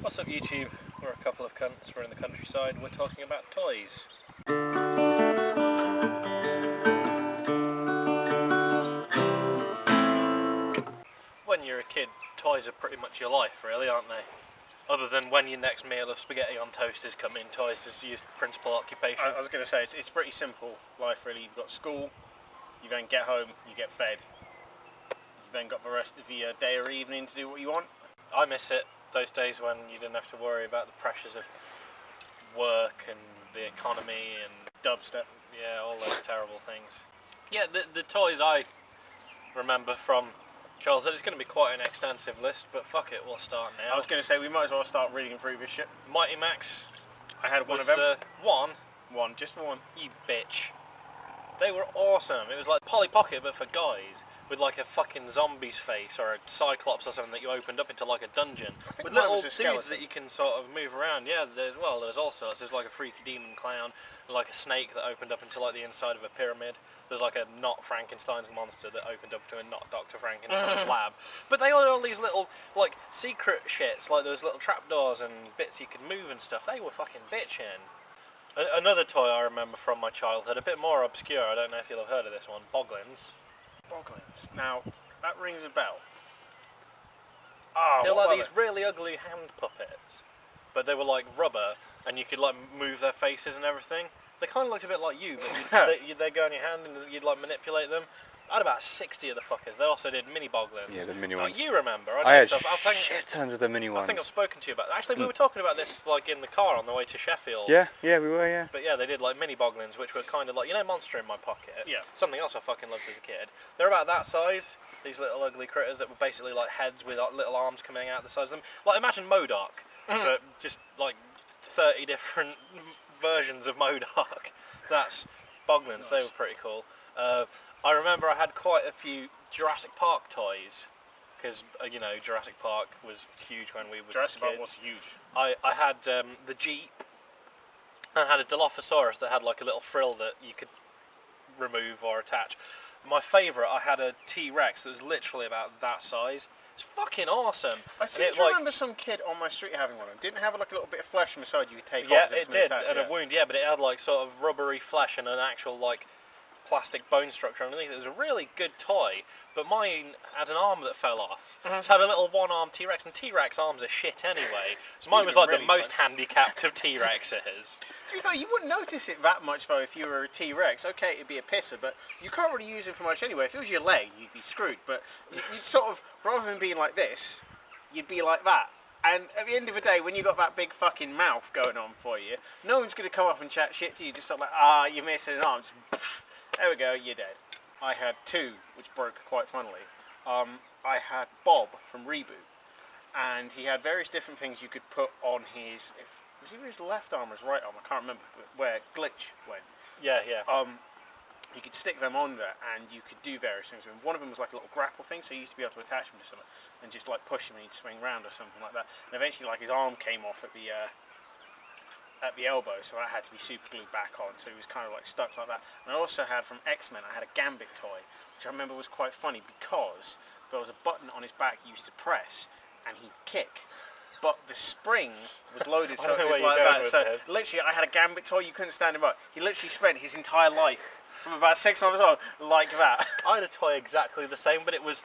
What's up YouTube? We're a couple of cunts, we're in the countryside, we're talking about toys. When you're a kid, toys are pretty much your life really, aren't they? Other than when your next meal of spaghetti on toast is coming, toys is your principal occupation. I was going to say, it's pretty simple life really. You've got school, you then get home, you get fed. You've then got the rest of your day or evening to do what you want. I miss it, those days when you didn't have to worry about the pressures of work and the economy and Dubstep. yeah, all those terrible things. Yeah, the toys I remember from childhood, it's going to be quite an extensive list, but fuck it, we'll start now. I was going to say, we might as well start reading through this shit. Mighty Max. I had one of them. One? One, just one. You bitch. They were awesome. It was like Polly Pocket, but for guys, with like a fucking zombie's face or a cyclops or something that you opened up into like a dungeon. With little dudes that you can sort of move around. Yeah, there's all sorts. There's like a freaky demon clown, like a snake that opened up into like the inside of a pyramid. There's like a not Frankenstein's monster that opened up to a not Dr. Frankenstein's lab. But they all had all these little like secret shits, like those little trapdoors and bits you could move and stuff. They were fucking bitchin'. Another toy I remember from my childhood, a bit more obscure, I don't know if you'll have heard of this one, Boglins. Boglins. Now, that rings a bell. They were like these really ugly hand puppets, but they were like rubber, and you could like move their faces and everything. They kind of looked a bit like you, but they'd go in your hand and you'd like manipulate them. I had about 60 of the fuckers. They also did mini Boglins. Yeah, the mini ones. You remember? I had shit tons of the mini ones. I think I've spoken to you about that. Actually, we were talking about this like in the car on the way to Sheffield. Yeah, we were, yeah. But yeah, they did like mini Boglins, which were kind of like, you know, Monster in My Pocket? Yeah. Something else I fucking loved as a kid. They're about that size, these little ugly critters that were basically like heads with little arms coming out the size of them. Like, imagine MODOK, but just like 30 different versions of MODOK. That's Boglins. Nice. They were pretty cool. I remember I had quite a few Jurassic Park toys, because, you know, Jurassic Park was huge when we were Jurassic kids. Park was huge. I had the Jeep, and I had a Dilophosaurus that had like a little frill that you could remove or attach. My favourite, I had a T-Rex that was literally about that size. It's fucking awesome. I seem to remember some kid on my street having one. It didn't have like a little bit of flesh on the side you could take off. Yeah, it did, and a wound, yeah, but it had like sort of rubbery flesh and an actual like plastic bone structure underneath. It was a really good toy, but mine had an arm that fell off. So it had a little one-armed T-Rex, and T-Rex arms are shit anyway. So mine was like really the most handicapped of T-Rexes. To be fair, you wouldn't notice it that much though if you were a T-Rex. Okay, it'd be a pisser, but you can't really use it for much anyway. If it was your leg, you'd be screwed. But you'd sort of, rather than being like this, you'd be like that. And at the end of the day, when you got that big fucking mouth going on for you, no one's going to come up and chat shit to you. Just sort of like, you're missing an arm. Just, there we go, you're dead. I had two, which broke quite funnily. I had Bob from Reboot, and he had various different things you could put on his, was it his left arm or his right arm? I can't remember where Glitch went. Yeah. You could stick them on there, and you could do various things. And one of them was like a little grapple thing, so you used to be able to attach him to something and just like push him and he'd swing round or something like that. And eventually, like his arm came off at the elbow, so that had to be super glued back on, so he was kind of like stuck like that. And I also had from X-Men, I had a Gambit toy, which I remember was quite funny because there was a button on his back he used to press and he'd kick, but the spring was loaded so it was like that. So literally I had a Gambit toy, you couldn't stand him up. He literally spent his entire life from about 6 months old like that. I had a toy exactly the same, but it was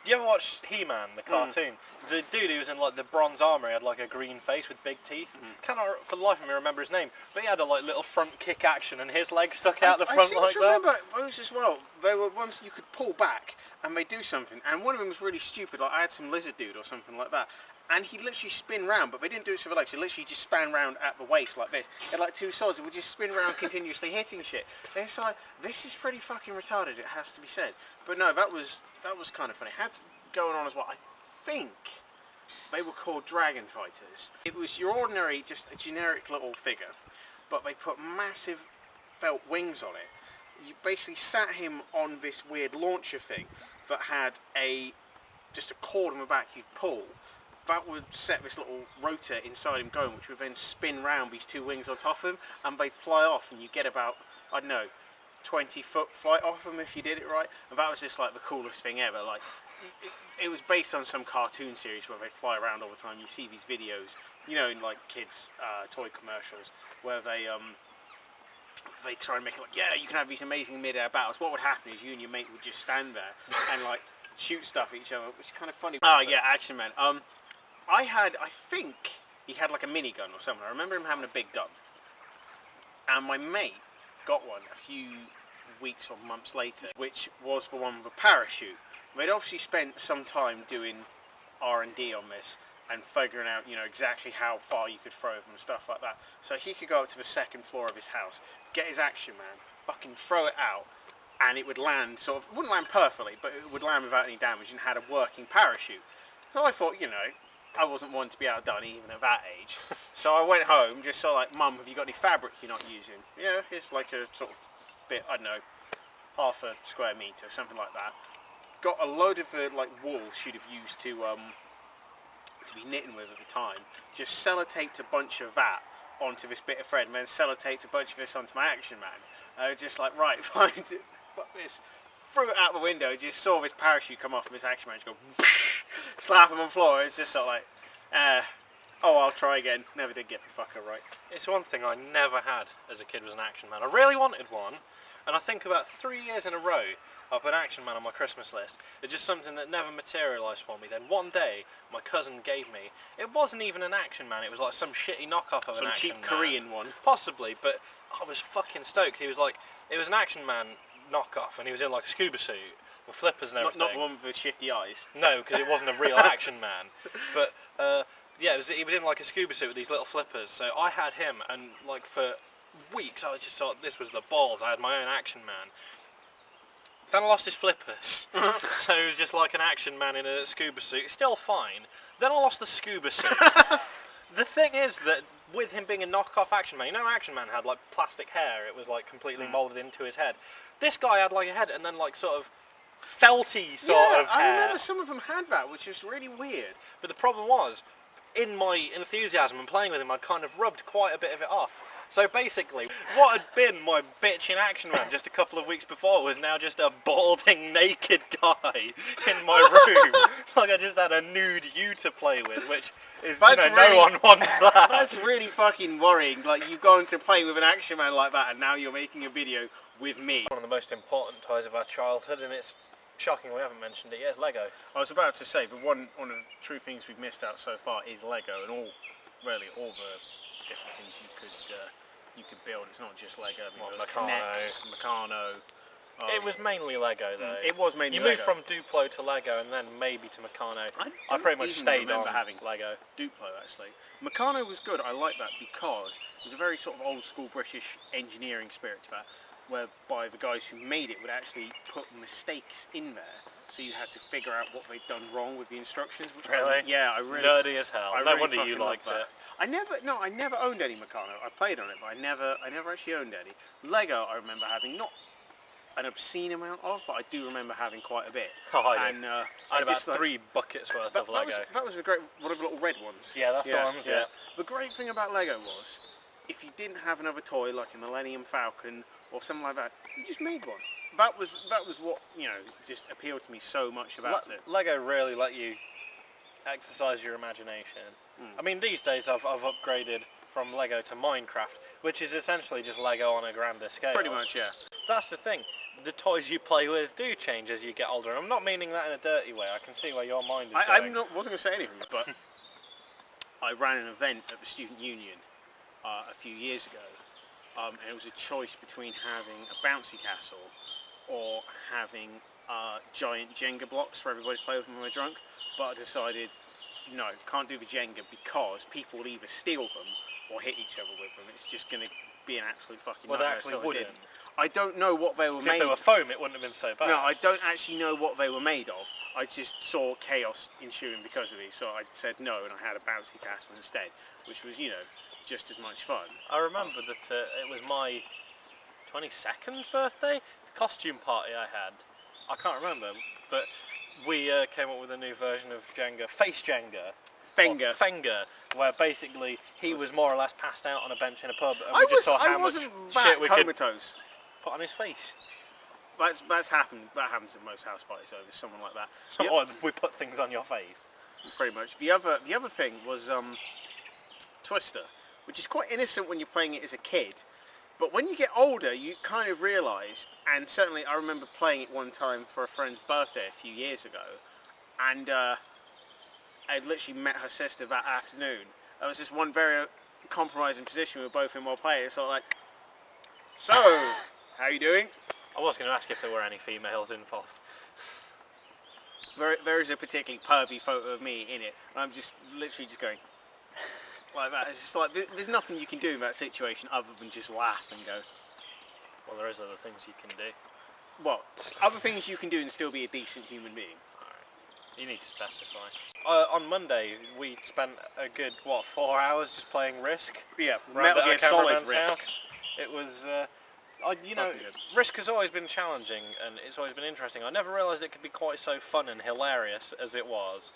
do you ever watch He-Man, the cartoon? The dude who was in like the bronze armour, he had like a green face with big teeth. Cannot for the life of me remember his name, but he had a like little front kick action and his legs stuck out the front like that. I seem to remember those as well. They were ones you could pull back and they do something, and one of them was really stupid. Like I had some lizard dude or something like that, and he'd literally spin round, but they didn't do it with the legs. He literally just span round at the waist like this. It had like two swords. It would just spin round continuously hitting shit. And it's like, this is pretty fucking retarded, it has to be said. But no, that was kind of funny. It had going on as well. I think they were called Dragon Fighters. It was your ordinary, just a generic little figure, but they put massive felt wings on it. You basically sat him on this weird launcher thing that had just a cord on the back you'd pull. That would set this little rotor inside him going, which would then spin round these two wings on top of him, and they'd fly off, and you get about, I don't know, 20-foot flight off them if you did it right, and that was just like the coolest thing ever. Like, it was based on some cartoon series where they fly around all the time. You see these videos, you know, in like kids' toy commercials, where they try and make it like, yeah, you can have these amazing mid-air battles. What would happen is you and your mate would just stand there and like shoot stuff at each other, which is kind of funny. Oh yeah, Action Man. I think he had like a minigun or something. I remember him having a big gun, and my mate got one a few weeks or months later, which was the one with a parachute. They'd obviously spent some time doing R&D on this and figuring out, you know, exactly how far you could throw them and stuff like that. So he could go up to the second floor of his house, get his Action Man, fucking throw it out, and it would land sort of, it wouldn't land perfectly, but it would land without any damage and had a working parachute. So I thought, you know, I wasn't one to be outdone even at that age. So I went home, just sort of like, Mum, have you got any fabric you're not using? Yeah, it's like a sort of bit, I don't know, half a square metre, something like that. Got a load of like wool she'd have used to be knitting with at the time. Just sellotaped a bunch of that onto this bit of thread, and then sellotaped a bunch of this onto my Action Man. Just like, right, fine, fuck this. Threw it out the window, just saw this parachute come off and this Action Man just go slap him on the floor. It's just sort of like, oh, I'll try again. Never did get the fucker right. It's one thing I never had as a kid was an Action Man. I really wanted one, and I think about 3 years in a row I put Action Man on my Christmas list. It's just something that never materialised for me. Then one day my cousin gave me, it wasn't even an Action Man, it was like some shitty knockoff of an Action Man. Some cheap Korean one. Possibly, but I was fucking stoked. He was like, it was an Action Man knockoff, and he was in like a scuba suit with flippers and everything. Not the one with the shifty eyes. No, because it wasn't a real Action Man. But yeah, he was in like a scuba suit with these little flippers. So I had him, and like for weeks I was just thought this was the balls. I had my own Action Man. Then I lost his flippers, so he was just like an Action Man in a scuba suit. It's still fine. Then I lost the scuba suit. The thing is that with him being a knockoff Action Man, you know Action Man had like plastic hair, it was like completely moulded into his head. This guy had like a head and then like sort of felty sort of hair. I remember some of them had that, which is really weird. But the problem was, in my enthusiasm and playing with him, I kind of rubbed quite a bit of it off. So basically, what had been my bitching Action Man just a couple of weeks before was now just a balding, naked guy in my room. Like I just had a nude you to play with, which is, you know, no one wants that. That's really fucking worrying. Like, you've gone to play with an Action Man like that, and now you're making a video with me. One of the most important toys of our childhood, and it's shocking we haven't mentioned it yet, is Lego. I was about to say, but one of the true things we've missed out so far is Lego, and all the different things you could build. It's not just Lego. Meccano. It was mainly Lego though. It was mainly You Lego. moved from Duplo to Lego and then maybe to Meccano. I pretty much stayed on having Lego. Duplo actually. Meccano was good. I like that because it was a very sort of old school British engineering spirit to that, whereby the guys who made it would actually put mistakes in there. So you had to figure out what they'd done wrong with the instructions. Really? I really... Nerdy as hell. No really wonder you liked it. I never owned any Meccano. I played on it, but I never actually owned any. Lego, I remember having not an obscene amount of, but I do remember having quite a bit. Oh, yeah. And I had about 3 buckets worth of Lego. That was a great, one of the little red ones. Yeah, that's the ones, yeah. The great thing about Lego was, if you didn't have another toy like a Millennium Falcon or something like that, you just made one. That was what, you know, just appealed to me so much about it. Lego really let you exercise your imagination. I mean, these days I've upgraded from Lego to Minecraft, which is essentially just Lego on a grander scale. Pretty much, yeah. That's the thing. The toys you play with do change as you get older. I'm not meaning that in a dirty way. I can see where your mind is going. I wasn't going to say anything, but I ran an event at the Student Union a few years ago, and it was a choice between having a bouncy castle or having giant Jenga blocks for everybody to play with when we're drunk. But I decided, no, can't do the Jenga because people will either steal them or hit each other with them. It's just going to be an absolute fucking nightmare. Well, they actually wouldn't. I don't know what they were made of. If they were foam, it wouldn't have been so bad. No, I don't actually know what they were made of. I just saw chaos ensuing because of these, so I said no, and I had a bouncy castle instead, which was, you know, just as much fun. I remember that it was my 22nd birthday, the costume party I had. I can't remember, but we came up with a new version of Jenga, Face Jenga. Fenga, where basically he was more or less passed out on a bench in a pub, and we just saw how much shit we could... put on his face. That's happened. That happens at most house parties. So there's someone like that. So what, we put things on your face. Pretty much. The other thing was Twister, which is quite innocent when you're playing it as a kid, but when you get older, you kind of realise. And certainly, I remember playing it one time for a friend's birthday a few years ago, and I literally met her sister that afternoon. There was this one very compromising position we were both in while playing. So like, so how you doing? I was going to ask if there were any females involved. There is a particularly pervy photo of me in it. And I'm just literally just going like that. It's just like there's nothing you can do in that situation other than just laugh and go. Well, there is other things you can do. What? Other things you can do and still be a decent human being. You need to specify. On Monday, we spent a good, 4 hours just playing Risk? Yeah, Metal Metal Gear Solid Cameraman's Risk. house. It was, Risk has always been challenging and it's always been interesting. I never realised it could be quite so fun and hilarious as it was.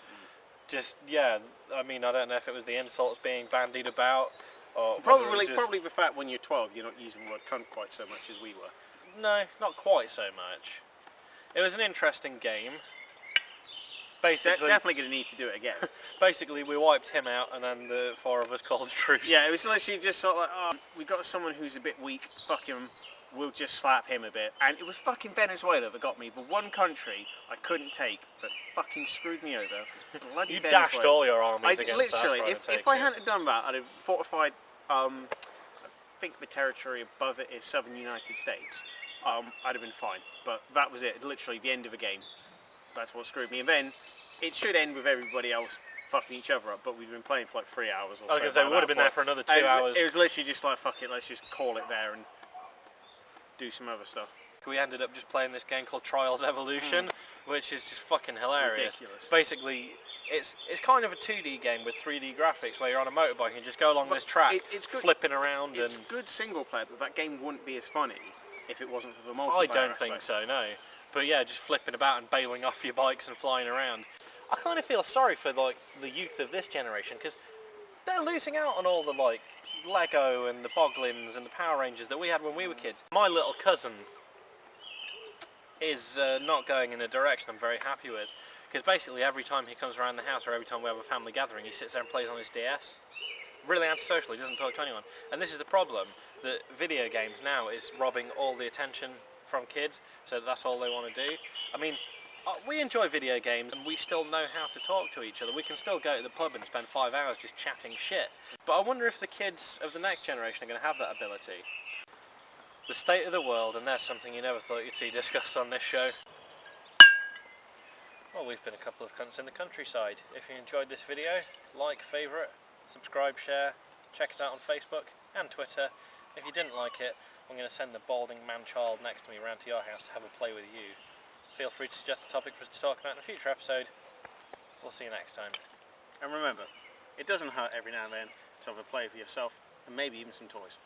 Just, yeah, I mean, I don't know if it was the insults being bandied about, or probably the fact when you're 12 you're not using the word cunt quite so much as we were. No, not quite so much. It was an interesting game. Basically, definitely going to need to do it again. Basically, we wiped him out, and then the four of us called truce. Yeah, it was literally just sort of like, oh, we got someone who's a bit weak. Fuck him. We'll just slap him a bit. And it was fucking Venezuela that got me. The one country I couldn't take that fucking screwed me over. Bloody You Venezuela. dashed all your armies against literally, that. if I hadn't done that, I'd have fortified. I think the territory above it is southern United States. I'd have been fine. But that was it. Literally the end of the game. That's what screwed me. And then it should end with everybody else fucking each other up, but we've been playing for like 3 hours or so. I was going to say, we would have been there for another 2 hours. It was literally just like, fuck it, let's just call it there and do some other stuff. We ended up just playing this game called Trials Evolution, which is just fucking hilarious. Ridiculous. Basically, it's kind of a 2D game with 3D graphics where you're on a motorbike and you just go along this track, it's good, flipping around. It's and good single player, but that game wouldn't be as funny if it wasn't for the multiplayer I don't aspect. think so, no. But yeah, just flipping about and bailing off your bikes and flying around. I kind of feel sorry for like the youth of this generation because they're losing out on all the like Lego and the Boglins and the Power Rangers that we had when we were kids. My little cousin is not going in a direction I'm very happy with because basically every time he comes around the house or every time we have a family gathering he sits there and plays on his DS. Really antisocial, he doesn't talk to anyone. And this is the problem, that video games now is robbing all the attention from kids, so that's all they want to do. I mean, we enjoy video games and we still know how to talk to each other. We can still go to the pub and spend 5 hours just chatting shit. But I wonder if the kids of the next generation are going to have that ability. The state of the world, and there's something you never thought you'd see discussed on this show. Well, we've been a couple of cunts in the countryside. If you enjoyed this video, like, favourite, subscribe, share, check us out on Facebook and Twitter. If you didn't like it, I'm going to send the balding man-child next to me round to your house to have a play with you. Feel free to suggest a topic for us to talk about in a future episode. We'll see you next time. And remember, it doesn't hurt every now and then to have a play with yourself and maybe even some toys.